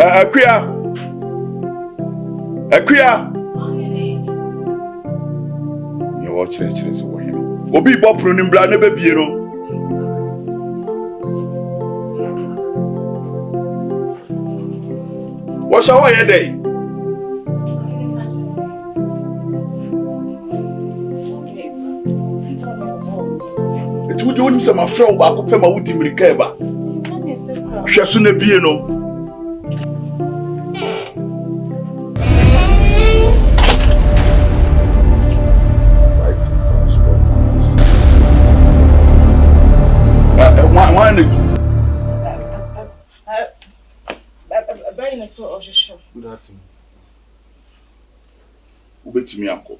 Akuya. You watch it, so him. Obi Bopro Nimbra never be no. What's our day? It would only some of Frau Bakupema would him recover. Shasuna Bieno. Good afternoon. Ubeti mi uncle.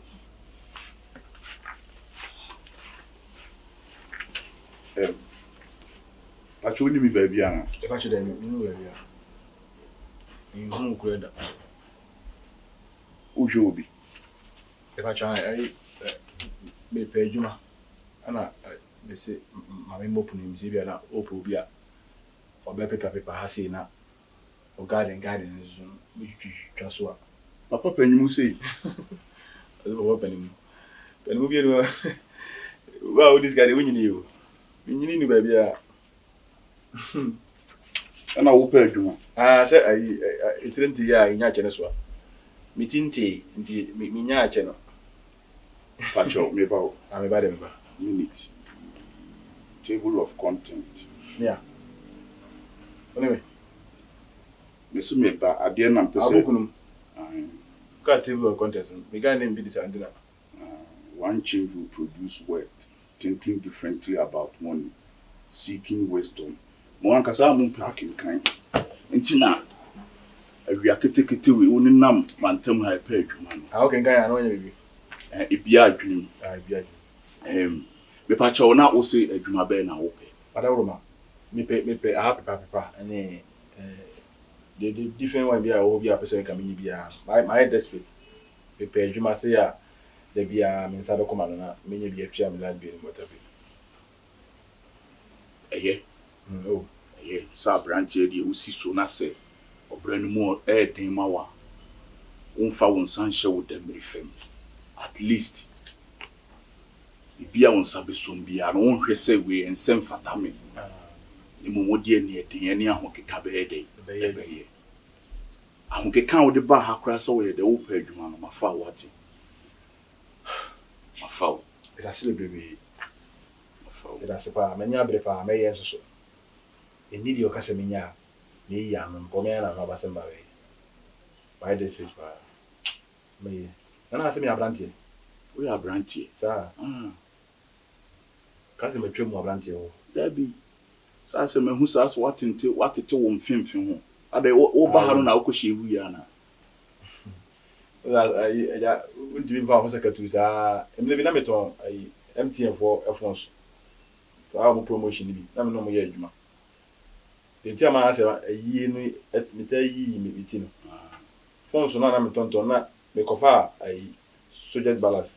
Pacho ni mi baby ana. E ba chede mi no baby a. Nhu kreda. Ujo obi. E ba cha me pe adwuma. Ana me se ma me mopu ni mi se bia na opu obi a. Obe pepa ha sei na o garden nso mi twa so a. Papa panimu sei. Papa panimu. Panimu bi no. Wow, this guy we nyini yo. Mi nyini ni baby a. Ana wo pa adwuma. Se itirenti ya nya che ne so a. Mi tinti ndi mi nya che no. Pacho me ba o. Me ba de me ba. Minute. Table of content. Yeah. Anyway. Mesu me ba ade na mpese. Abokunum. Ka table of content. Me ga name be this and that. One change will produce wealth. Thinking differently about money. Seeking wisdom. Mo ankasa mo packing kind. Nti na awia ketekete we oni nam mantem ha pa adwuma no. Okay, kan ya no nya bibi. Ebia adwuma. Ebia. Me pa cha na wo se adwuma be na wo pe. Padawroma. Me pe pepa and the different one bia wo bia person kan me bia. My desperate. Me pe adwuma se ya de bia me nsa do koma no na me nya bia twa me land bi no motabi. Oh. Sa branch area usi so na se obranu mu den mawa unfa won san hye wo da merifem at least bibia won sabe so bia no won hwe se we ensem fatame ni mo wodi ani eden ani ahokeka be de be ahokeka wo de ba ha kra so we de wo pa adwuma no mafa wati mafa ira celebrate ira sepa menya brepa meyen so enidi o kase menya ni ya no pomea na no basemba we by this page ba me na ase me abrantie we abrantie sa kase me twemu abrantie ho dabi sa se me hu sa so watete wo mfimfim ho ade wo ba ha no na wo kohye hu ya na ya undimi ba ho sekatu sa emle bi na meton ai MTN for F1 to our promotion bi na me no mo ye adwuma enti ama ase yi no meta yi mi ti no phone so na me tonton na me kofa ai soldier balance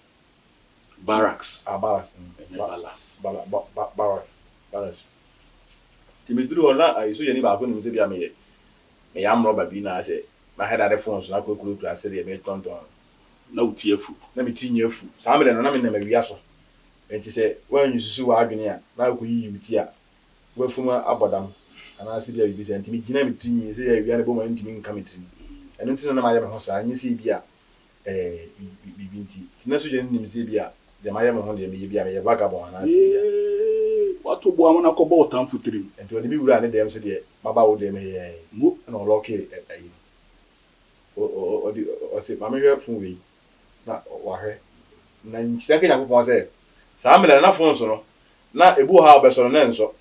barracks balance ti me duru ona ai so ye ni ba ko ni se bia me ya mro ba bi na ase na head at the phone so na ko kuru ase de me tonton na utiefu na me ti nyefu sa me le no na me na me bia so enti se wan yususu wa adwene a na ko yi mi ti a wa fuma abodam ana se bia bi se enti mi gina mi ti nyi se ya bia ne bo ma enti mi nka mi ti eno ti na ma ya me ho sa anyi se bia bibi nti ti na so je ni mi se bia de ma ya me ho de mi bia me ya vagabond ana se wato bo amona ko bo tan futiri enti oni bi wura ne dem se de baba wo de me ye mo na lock ayi o se ma me hwe fun we na wa hwe na nchi ke yakopon se sa me na fon so no na ebu ha obeso no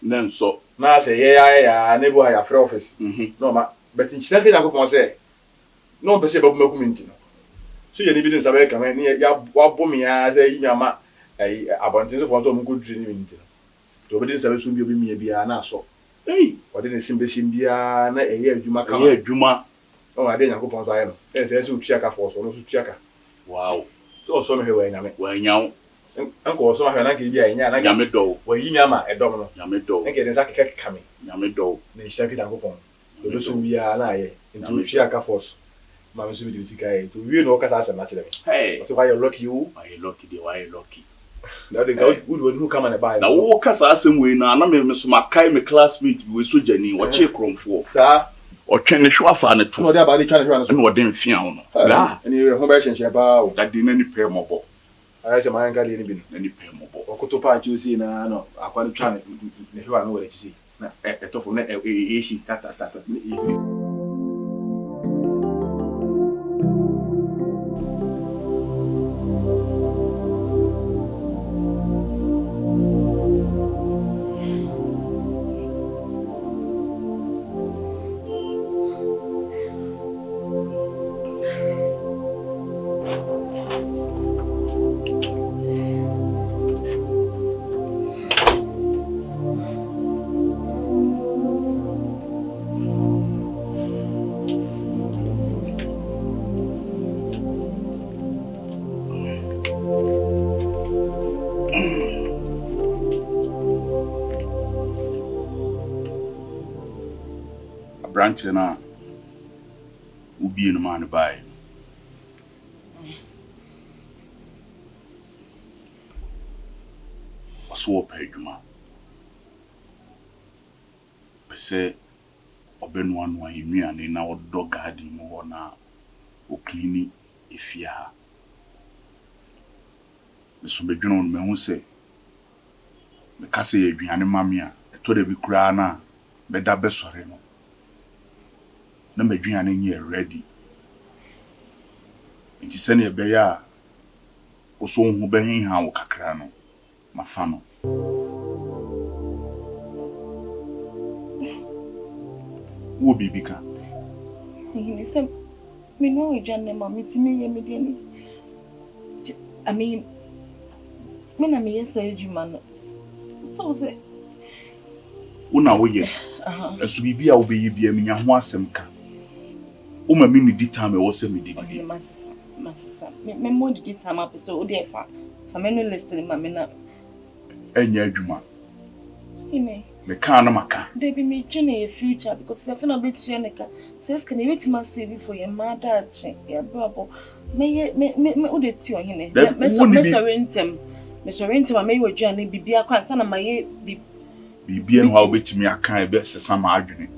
nenso na se ye ya na ebu ha ya free office no ma but nchi ke yakopon se no be se babu maku minti no so ye ni bi din sabe kan ni ya wabo me ya se yi nyama ai abontin so fon so mo ko dri ni minti no to be din sabe so bi obi mi bia na so wode ne simbe simbia na eye adwuma kan eye adwuma o ade yakopon so aye no se so tuaka for so no so tuaka wow so me he wa nyame wa nyawo anko so ma hwe na ke bia nya na nyame do wa yi nyama edom no nyame do nke den sa keke kame nyame do na hia ke yakopon do so bia na aye into Shiaka Force. Mamma Subidika to you know Casas and naturally. Hey, So why you lucky you? why you lucky? Why you lucky? Now the girl who come and buy. Now, walk us as some way now. I'm Miss Mackay, my classmate, we so Jenny, what check room for, sir, or can the show fan it to no, they're about the trying to run and what them fiona. and you're home version about That didn't any pair mobile, I said my uncle in any pair mobile. or Cotopa, you see, no, I can't try it. You know what you see. A tough net, a tata. Branch na ubi no man buy. So peduma. Pese obenu anu anuane na odo garden mo na o clean efia ha. So bedwunu no me hu se me kase aduane mame a eto da bi kura na beda besore no. Na madwiane nye ready. Nti sene ebeya wo so hu behin ha wo kakra no mafa no. Wo bibika. Ni se me no aduane ma metimi ye me de ni. I mean me na me yesa adwuma no. So say Una wo ye. Esu bibia wo be ye bia menya ho asem ka. O ma mi ni di time e wo se me di bi. Masisa. Me mo di time up so o dey fa me no list ni ma me na Enya adwuma. Ine. Me ka na maka. Dey be me tune your future because if na bet you neka says can you wait ma save for your mother ache. Ya brabo. Me o dey ti ohene. Me so rentem me yo aduane bibia kwa nsa na ma ye Bibia no ha obetimi aka ebe sesa ma adwene.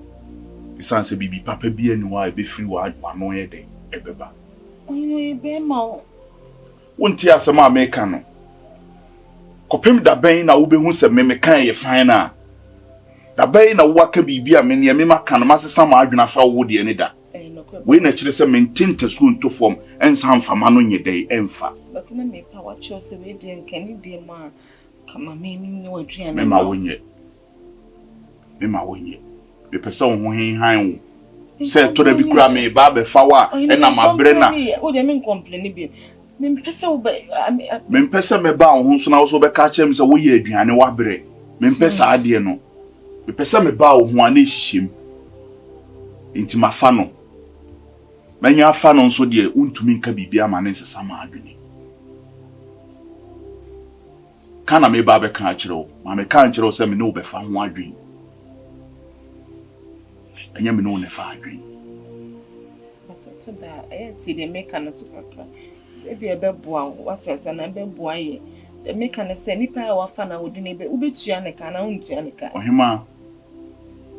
Isan se bibi papa bia ni wa ebe free wa no ye de ebeba. Oyo ebe ma Wonti asema America no. Kopem da ben na wo behu se me kan ye fan na. Da ben na wo aka bibia me ne me maka no masesa ma adwene afa wo de ne da. We na kire se mentinte so nto form ensa mfama no nye de emfa. But na me pa watch us we dey nkani dey ma kama me ni wadua na. Me ma wonye. Me pese wo ho han wo. Se to da bi kura me ba be fa wa e na mabre na. O dey me complain bi. Me pese wo ba me pese me ba wo so na wo so be ka chem se wo ye aduane wa bre. Me pese ade no. Me pese me ba wo ho ana hihiem. Nti mafa no. Manya afa no nso de untumi nka bibia ma ne nsesa ma adwene. Kana me ba be ka kire wo. Ma me ka kire wo se me no be fa ho adwene. Anya me no ne fa adwene. But to da ti de make an to papa. Maybe a beboa what else na beboa ye. The make an say nipa a wafa na wodi ne be ubetua ne ka na untua ne ka. Ohima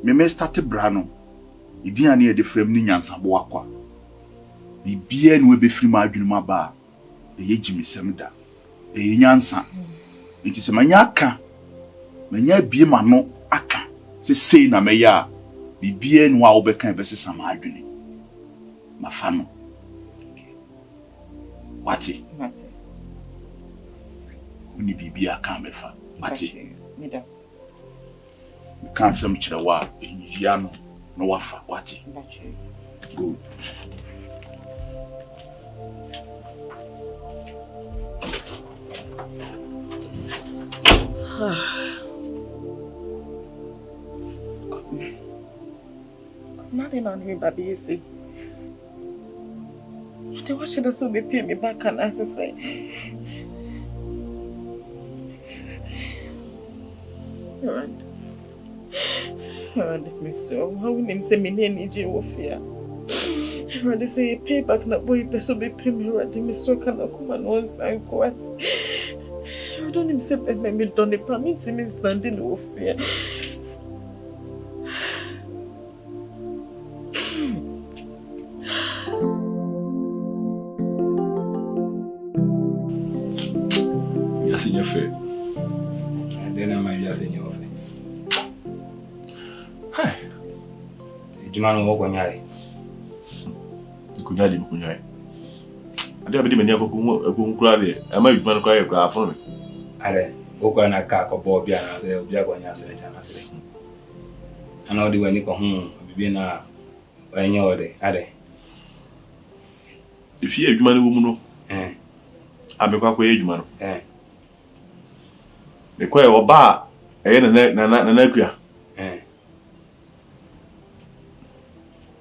me start bra no. Idi ane e de frem ni nyansabo akwa. Bibia no be free ma adwene ma ba. E ye gimisem da. E ye nyansa. Nti se manya aka. Manya bie ma no aka. Se sei na me ya. Bibia no a obeka be sesa ma adwene. Mafa no. Wati. Uni bibia aka mefa. Wati. Me das. Me kan sem kire wa enjia no no wafa. Wati. Good. Nothing on me, baby, you see. They watch it so be pay me back and as I say. Alright, me so. How will him say me need you fear? They say pay back na boy person be pay me ready me so can come and once and what. I don't even say me don't permit me standing off here. Yes, in your face. And then I might just in your face. Hi. You man walk on your Kunyadi mkunyai. Ade abedi mani akoko nkura de. Ama edwuma no kwa ye kura afon me. Ade, okwa na ka akọbọ bia na se obi agwa nya sere cha na sere. Ana odi wani ko bibi na anya ode. Ade. Ifi edwuma no mu no. Abekwa kwa edwuma no. Me kwa ye oba eye na akua.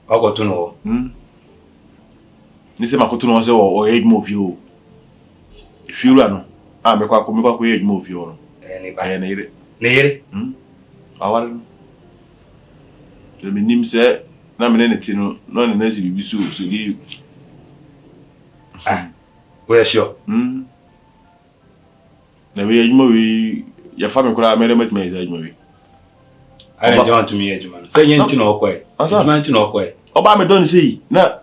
Ogo tuno. Ni se makoto no se o edwuma ofio. Ifiura no. Mekwa kwa edwuma ofio no. Ni ba. Na ire. Na ire? Aware no. Le minim se na mene neti no no ne nazi bibi so di. We sure. Na we edwuma we ya fa me kura mere metme edwuma we. I don't want to me edwuma. Say yen ti na okwe. Edwuma ti na okwe. Oba me don sei na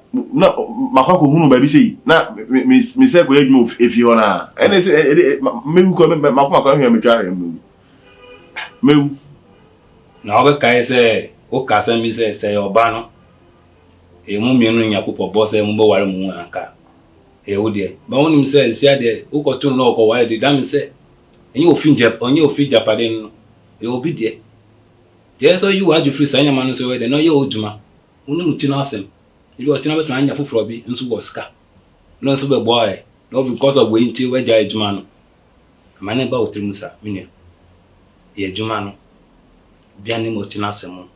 makwa ko hunu ba bi sei na me se ko edwuma efi ho na ene se mewu ko makwa ko hwe me tware mewu na obe kai se o ka se mi se oba no e mu mienu nyakopo bo se mu bo ware mu anka e wo de ba wonim se sia de o ko tun no ko ware de dam se enye ofi japade no e obi de je so you adu free sanya manu se we de no ye oduma wonim ti na asem ibi o ti na beto anya foforo bi nso bo ska no nso be boy no because of we nti we ja ejuma no mane ba otrim sa mini ye ejuma no bia ni mo ti na asem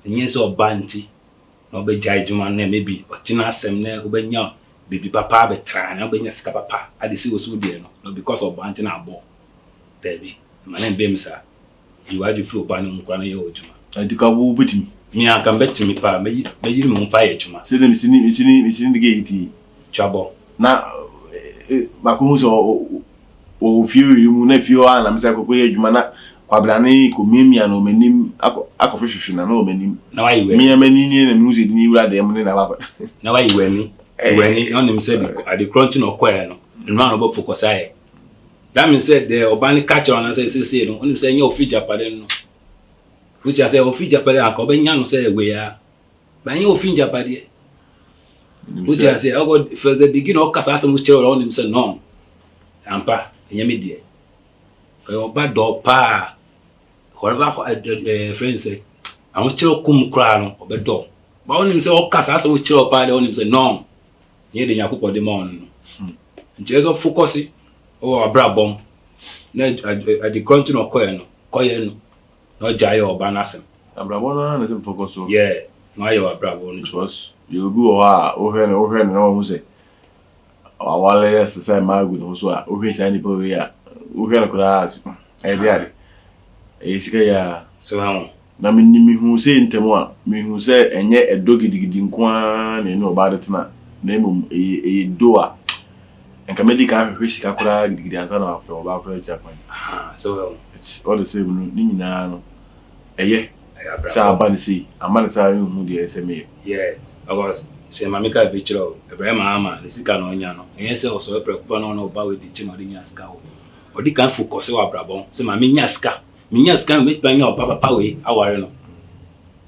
enye se oba nti no be ja ejuma no maybe o ti na asem na obenya bibi papa be tra na obenya sika papa ade si osu de no because of banti na abo debi mane be msa you adu feel oba no nkwa na ye ojuma adika wo betimi mi aka betimi pa me yiri mo fa ye ejuma se de misini de gate chabo na makuhu so o fiu yimu na fiu ana msa kokko ye ejuma na kwablane ko memia no manim akofehwehwe na no manim na wa yiwe mi amani ni na music ni wura de mu na ba na wa yiwe ni no nim say the crunch no kwa no no no bo focus aye that means said the obani catch on say no nim say nya ofi japade no which I say ofi japade anka obenya no say we ya ba nya ofi japade which I say I go for the beginning of kasa some chere on nim say no ampa nya me die ko oba do pa whatever friends say I want chere kum kra no obedo ba onim say o kasa some chere pa de onim say no ye de nyakopo de ma on no nche go focus o abrabom na adi continue koye no no jai oba nasem abrabom na se focus so yeah no ayo abrabom no was you go o hwe na wo say awale yes say ma good no so a o hwe shani po we ya o hwe na kura e dia de e sika ya so ha na mi hu say ntemu a mi hu say enye edo gidigidi nkwa na no ba de tena na emum e do a enka medical hwe sika kura gidigidi ansa na ba kura chakwan so it's all the same no ni nyina no eye sa ba ni si amana sa hu de SME yeah because se mamika be chiro Ibrahim ama ni sika no nya no enye se oso preocupa no ba we di chi no di nya sika o odi kan focus wa brabon se ma me nya sika me panya o papa we aware no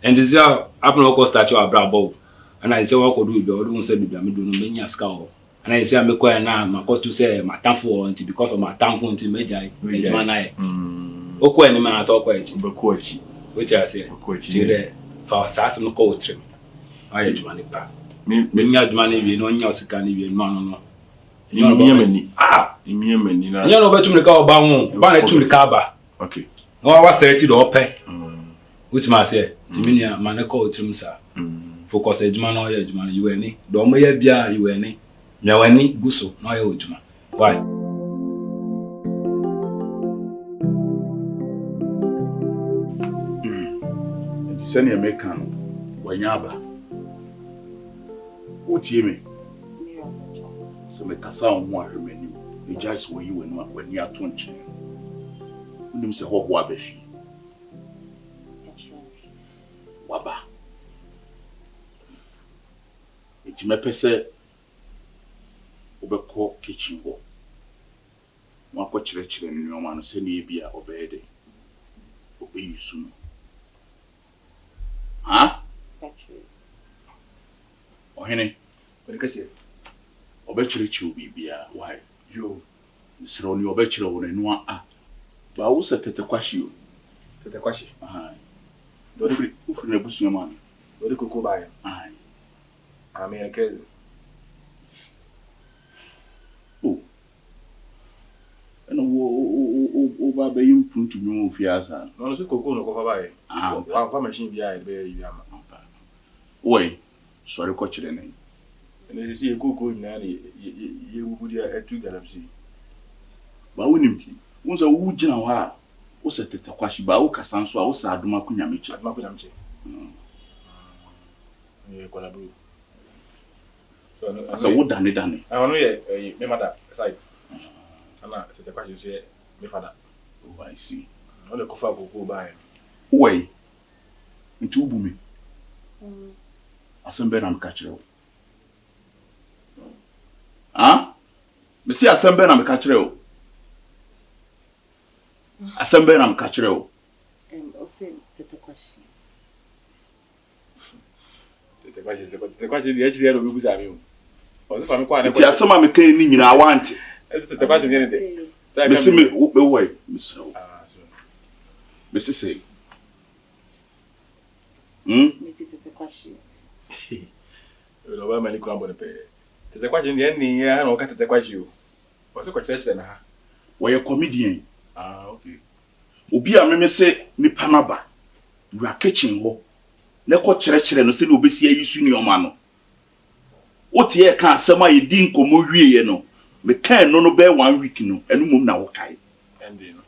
and this how happen o start your brabon and I say what could do be o do say be me do no me nya sika o and I say me ko na makotu say matamfo until because of matamfo until mejai ejuma na e okwa ni ma asa okwa echi beko echi which I say till the for sas no ko trim aye ejuma ni pa me nya ejuma ni bi no nya osika ni bi no no Imiamani. Imiamani na. Nya no betum ka oba hu, ba na tum ka ba. Okay. No wa sereti do ope. Which ma say, timia ma na ko trim sa. Focus ejuma na oya ejuma na yuani. Do mo ya bia yuani. Nya wani guso na oya ejuma. Why? Sani American wanyaba. wotie me so me kasa wo ho ahwe m'anim e just wo yi wani ato nkyene wonim sɛ hɔ ho abafi waba enti mɛpɛ sɛ wobɛkɔ kitchen hɔ wakɔ kyerɛkyerɛ no nneɔma no sɛnea bi a ɔbɛyɛ dɛ ɔbɛyi su no ha ɔhene ɔbɛkyerɛkyerɛ biribiara why yo nsrɛ wo ne ɔbɛkyerɛ wo n'anua a ba wo sɛ tɛtɛkwahye o tɛtɛkwahye wofiri n'abusua mu ano wɔde koko baeɛ ameyɛ kɛse ɛna woba bɛyi mpuntumnwom wɔ fie asa no so koko no kɔfa baeɛ wamfa machine biara yɛde bɛyɛ yi ama woi sɔre kɔkyerɛ ne ɛnɛ sɛ yɛ koko nyinaa ne yɛwubu de atu galamsey ba wonim ti wo sɛ wogyina hɔ a wo sɛ tɛtɛkwahye ba wo kasa nso a wo sɛ adom akonyamekye kwalaburu sɛ wo dane ano yɛ me mother side ana tɛtɛkwahye nso yɛ me father I see ɔne kɔfa koko baeɛ woi nti wobu me asɛm bɛ na meka kyerɛ wo mesi asɛm bɛ na meka kyerɛ wo asɛm bɛ na meka kyerɛ wo tɛtɛkwahye deɛ akyiri ɛna ɔbɛbusa me o ɔse fa me kɔ a nti asɛm a meka ni nyinaa wante tɛtɛkwahye deɛ ne de mesi woi mesrɛ wo mesi sɛ ɔba mani kwan bɔ ne pɛɛ tɛtɛkwahye deɛ ne yɛ na ɔka tɛtɛkwahye o ɔse kɔkyerɛkyerɛ na ha wɔyɛ comedian okay obi a meme sɛ nipa naba wura kitchen hɔ na kɔ kyerɛkyerɛ no sɛ ne obesi ayi su nneɔma no wote yɛ ka asɛm a yɛdi nkɔmmɔ wieɛ no mekaa no bɛɛ 1 week no ɛno mmom na wokae ɛnde no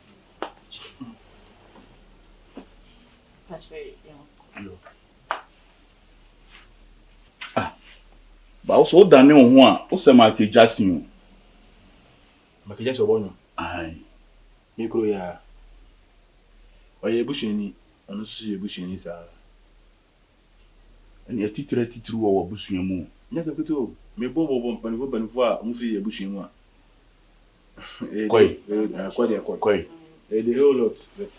ba wo sɛ wodane wo ho a wo sɛ Michael Jackson o Michael Jackson ɔbɔ ai me kuro ya ɔyɛ busuani ɔno nso yɛ busuani saa ɛne atitire wɔ w'abusua mu nyɛ sɛ koto o mebɔ mpanifo a ɔmfiri yɛ busua mu a kɔi the whole lot but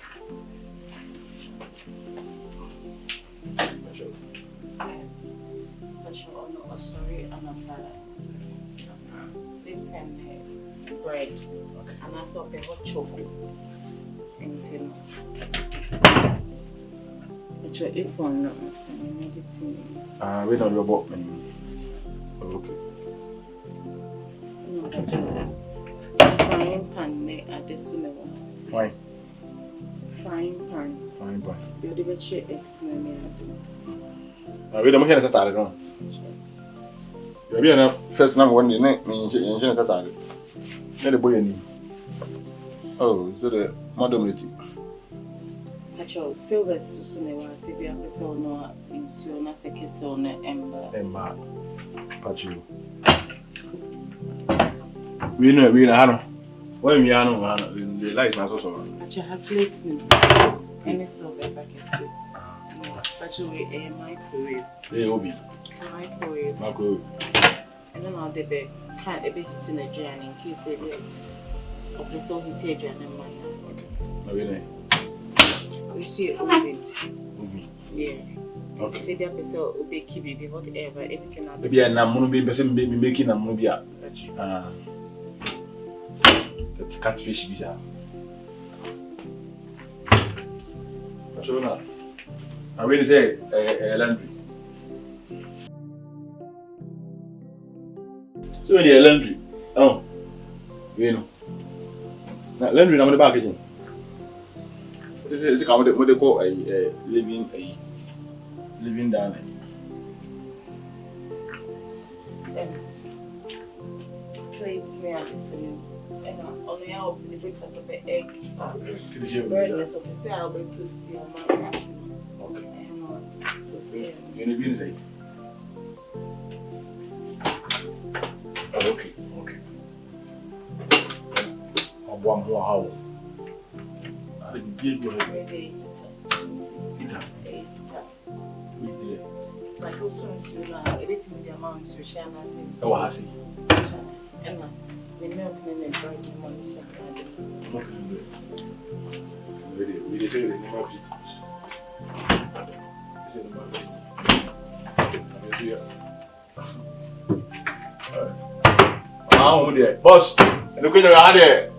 bread and I saw the hot chocolate and tin. But your iPhone no, we don't know about me. Okay. No, but frying pan at the summer ones. Fine. Frying pan. You're the best eggs in we don't hear that at all. You're first number one, you know, that the boy any. Oh, so the madam Actually, silver soon was if you have so no in na second on ember. Pachu. We know, when we are the light was also. Actually, have plates any silver I can see. Actually, a microwave. Microwave. And then I'll be can't a bit in a journey in case they of the so he take you and okay. We see oven. Yeah. Okay. Say that person will be kibi whatever anything else. Maybe I'm not making a movie. That's catfish visa. So now, I will say laundry. So when you laundry, oh, you know. Now laundry, I'm in the back kitchen. It's what they call a living down. Plates near the and only I'll be the breakfast of the egg. Breadless of the say I'll be toasty on my okay. And to say you know, one more how. I did go ahead. Like also everything the amount so share na say. Oh, I see. Emma, we milk men and bread money so. We dey say the name of it. Boss, look at the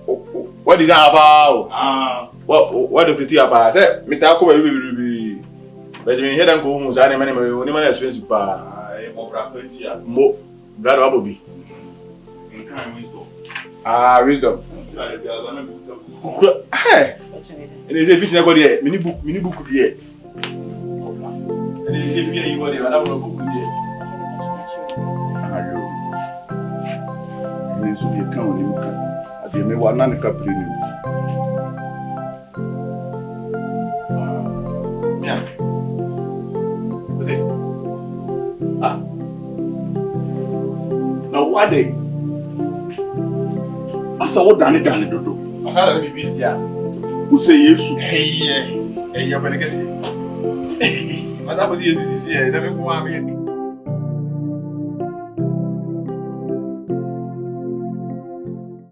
what is that about? What do you think about? Say, me talk about you. But me hear them go home. Say, money expensive pa. Mo, brother, what be? Wisdom. Hey, and they say fish na go there. Mini book there. And they say fish you go there. Madam no book there. Ayo. Ni so ye kan oni muka. Ade me wa na ne ka pre ni. Yeah. Okay. Na what dey? Asa wo dane dodo. Akala be busy ah. Who say Yesu? Hey, you better guess it. Mas a podia dizer, deve com a minha.